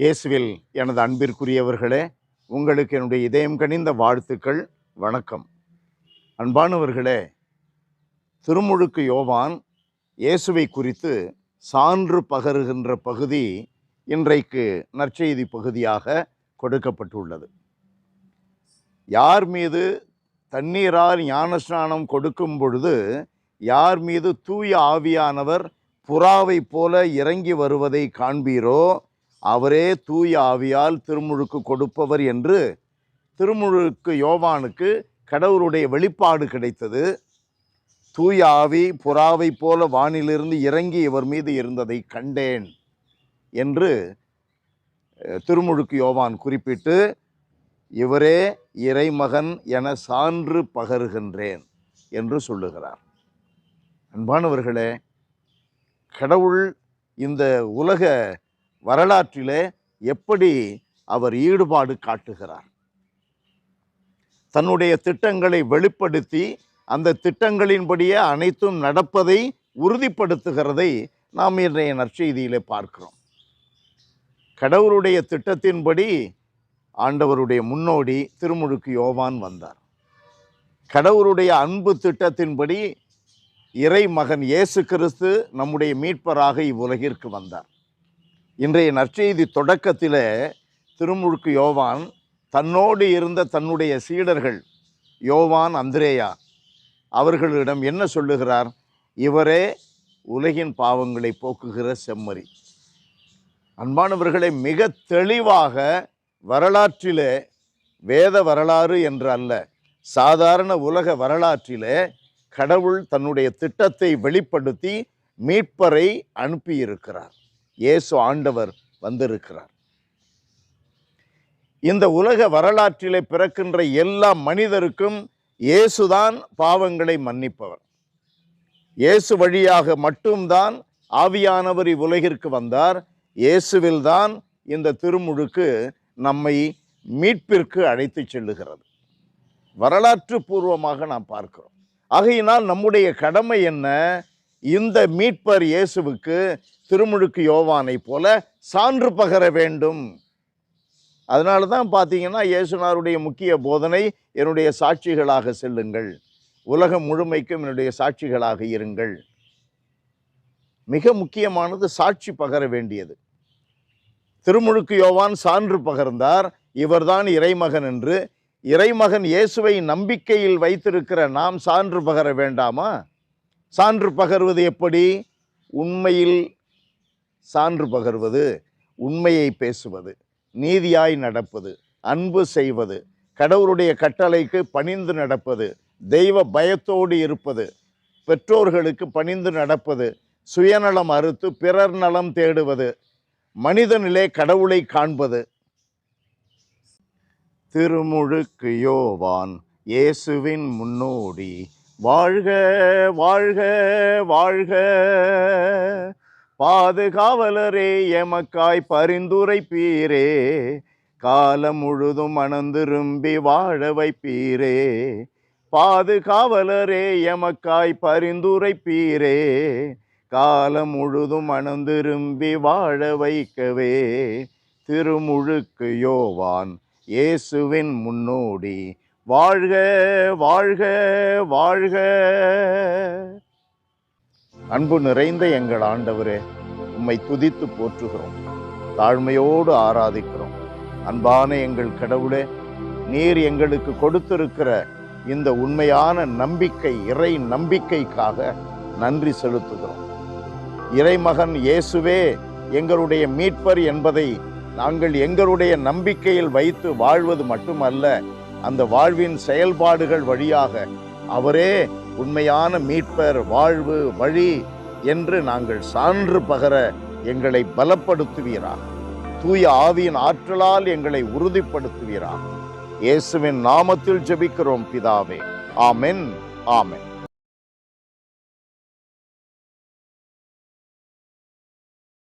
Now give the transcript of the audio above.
இயேசுவில் எனது அன்பிற்குரியவர்களே, உங்களுக்கு என்னுடைய இதயம் கனிந்த வாழ்த்துக்கள். வணக்கம். அன்பானவர்களே, திருமுழுக்கு யோவான் இயேசுவை குறித்து சான்று பகருகின்ற பகுதி இன்றைக்கு நற்செய்தி பகுதியாக கொடுக்கப்பட்டுள்ளது. யார் மீது தண்ணீரால் ஞானஸ்நானம் கொடுக்கும் பொழுது யார் மீது தூய ஆவியானவர் புறாவை போல இறங்கி வருவதை காண்பீரோ அவரே தூய ஆவியால் திருமுழுக்கு கொடுப்பவர் என்று திருமுழுக்கு யோவானுக்கு கடவுளுடைய வெளிப்பாடு கிடைத்தது. தூய ஆவி புறாவை போல வானிலிருந்து இறங்கி இவர் மீது இருந்ததை கண்டேன் என்று திருமுழுக்கு யோவான் குறிப்பிட்டு, இவரே இறைமகன் என சான்று பகருகின்றேன் என்று சொல்லுகிறார். அன்பானவர்களே, கடவுள் இந்த உலக வரலாற்றிலே எப்படி அவர் ஈடுபாடு காட்டுகிறார், தன்னுடைய திட்டங்களை வெளிப்படுத்தி அந்த திட்டங்களின்படியே அனைத்தும் நடப்பதை உறுதிப்படுத்துகிறதை நாம் இன்றைய நற்செய்தியிலே பார்க்கிறோம். கடவுளுடைய திட்டத்தின்படி ஆண்டவருடைய முன்னோடி திருமுழுக்கு யோவான் வந்தார். கடவுளுடைய அன்பு திட்டத்தின்படி இறை மகன் இயேசு கிறிஸ்து நம்முடைய மீட்பராக இவ்வுலகிற்கு வந்தார். இன்றைய நற்செய்தி தொடக்கத்தில் திருமுழுக்கு யோவான் தன்னோடு இருந்த தன்னுடைய சீடர்கள் யோவான், அந்திரேயா அவர்களிடம் என்ன சொல்லுகிறார்? இவரே உலகின் பாவங்களை போக்குகிற செம்மறி. அன்பானவர்களை, மிக தெளிவாக வரலாற்றிலே, வேத வரலாறு என்று அல்ல, சாதாரண உலக வரலாற்றிலே கடவுள் தன்னுடைய திட்டத்தை வெளிப்படுத்தி மீட்பரை அனுப்பியிருக்கிறார். இயேசு ஆண்டவர் வந்திருக்கிறார். இந்த உலக வரலாற்றிலே பிறக்கின்ற எல்லா மனிதருக்கும் இயேசுதான் பாவங்களை மன்னிப்பவர். இயேசு வழியாக மட்டும்தான் ஆவியானவர் இவ்வுலகிற்கு வந்தார். இயேசுவில்தான் இந்த திருமுழுக்கு நம்மை மீட்பிற்கு அழைத்து செல்லுகிறது. வரலாற்று பூர்வமாக நாம் பார்க்கிறோம். ஆகையினால் நம்முடைய கடமை என்ன? இந்த மீட்பர் இயேசுவுக்கு திருமுழுக்கு யோவானை போல சான்று பகர வேண்டும். அதனால தான் பார்த்தீங்கன்னா இயேசுனாருடைய முக்கிய போதனை, என்னுடைய சாட்சிகளாக செல்லுங்கள், உலகம் முழுமைக்கும் என்னுடைய சாட்சிகளாக இருங்கள். மிக முக்கியமானது சாட்சி பகர வேண்டியது. திருமுழுக்கு யோவான் சான்று பகர்ந்தார், இவர்தான் இறைமகன் என்று. இறைமகன் இயேசுவை நம்பிக்கையில் வைத்திருக்கிற நாம் சான்று பகர வேண்டாமா? சான்று பகர்வது எப்படி? உண்மையில் சான்று பகர்வது, உண்மையை பேசுவது, நீதியாய் நடப்பது, அன்பு செய்வது, கடவுளுடைய கட்டளைக்கு பணிந்து நடப்பது, தெய்வ பயத்தோடு இருப்பது, பெற்றோர்களுக்கு பணிந்து நடப்பது, சுயநலம் அறுத்து பிறர் நலம் தேடுவது, மனிதனிலே கடவுளை காண்பது. திருமுழுக்கு யோவான் இயேசுவின் முன்னோடி, வாழ்க வாழ்க வாழ்க. பாதுகாவலரே எமக்காய் பரிந்துரைப்பீரே, காலம் முழுதும் மனந்திரும்பி வாழ வைப்பீரே. பாதுகாவலரே எமக்காய் பரிந்துரைப்பீரே, காலம் முழுதும் மனந்திரும்பி வாழ வைக்கவே. திருமுழுக்கு யோவான் இயேசுவின் முன்னோடி, வாழ்க வாழ்க வாழ்க. அன்பு நிறைந்த எங்கள் ஆண்டவரே, உம்மை துதித்து போற்றுகிறோம், தாழ்மையோடு ஆராதிக்கிறோம். அன்பான எங்கள் கடவுளே, நீர் எங்களுக்கு கொடுத்திருக்கிற இந்த உண்மையான நம்பிக்கை, இறை நம்பிக்கைக்காக நன்றி செலுத்துகிறோம். இறைமகன் இயேசுவே எங்களுடைய மீட்பர் என்பதை நாங்கள் எங்களுடைய நம்பிக்கையில் வைத்து வாழ்வது மட்டுமல்ல, அந்த வாழ்வின் செயல்பாடுகள் வழியாக அவரே உண்மையான மீட்பர், வாழ்வு, வழி என்று நாங்கள் சான்று பகர எங்களை பலப்படுத்துவீராக. தூய ஆவியின் ஆற்றலால் எங்களை உறுதிப்படுத்துவீராக. இயேசுவின் நாமத்தில் ஜெபிக்கிறோம் பிதாவே. ஆமென், ஆமென்.